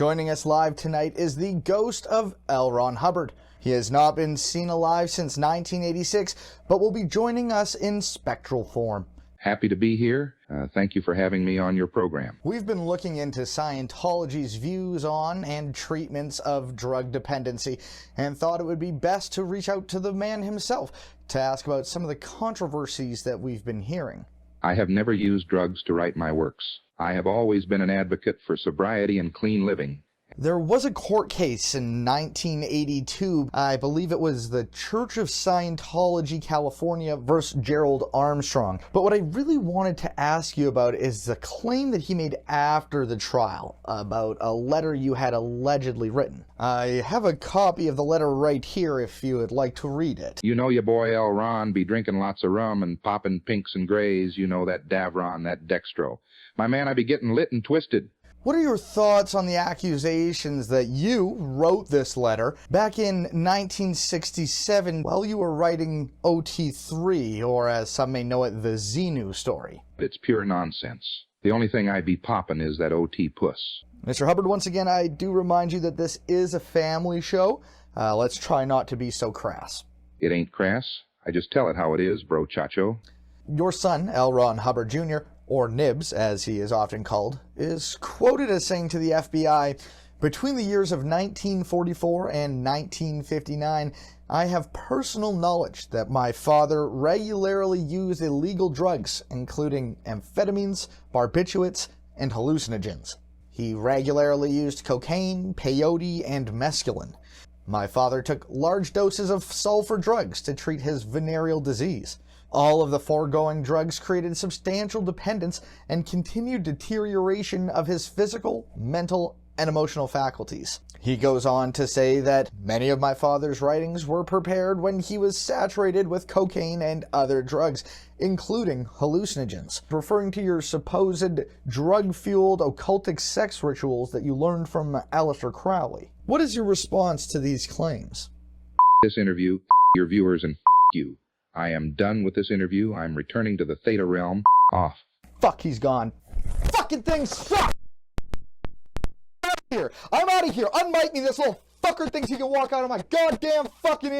Joining us live tonight is the ghost of L. Ron Hubbard. He has not been seen alive since 1986, but will be joining us in spectral form. Happy to be here. Thank you for having me on your program. We've been looking into Scientology's views on and treatments of drug dependency and thought it would be best to reach out to the man himself to ask about some of the controversies that we've been hearing. I have never used drugs to write my works. I have always been an advocate for sobriety and clean living. There was a court case in 1982, I believe it was the Church of Scientology, California versus Gerald Armstrong. But what I really wanted to ask you about is the claim that he made after the trial about a letter you had allegedly written. I have a copy of the letter right here if you would like to read it. You know your boy L. Ron be drinking lots of rum and popping pinks and grays, you know, that Davron, that Dextro. My man, I be getting lit and twisted. What are your thoughts on the accusations that you wrote this letter back in 1967 while you were writing OT3, or as some may know it, the Xenu story? It's pure nonsense. The only thing I be poppin' is that OT puss. Mr. Hubbard, once again, I do remind you that this is a family show. Let's try not to be so crass. It ain't crass. I just tell it how it is, bro chacho. Your son, L. Ron Hubbard Jr., or Nibs, as he is often called, is quoted as saying to the FBI, "Between the years of 1944 and 1959, I have personal knowledge that my father regularly used illegal drugs, including amphetamines, barbiturates, and hallucinogens. He regularly used cocaine, peyote, and mescaline. My father took large doses of sulfur drugs to treat his venereal disease. All of the foregoing drugs created substantial dependence and continued deterioration of his physical, mental, and emotional faculties." He goes on to say that many of my father's writings were prepared when he was saturated with cocaine and other drugs, including hallucinogens, referring to your supposed drug-fueled occultic sex rituals that you learned from Aleister Crowley. What is your response to these claims? This interview, your viewers, and you. I am done with this interview. I'm returning to the Theta realm. Off. Fuck, he's gone. Fucking thing sucks! I'm out of here! Unmic me, this little fucker thinks he can walk out of my goddamn fucking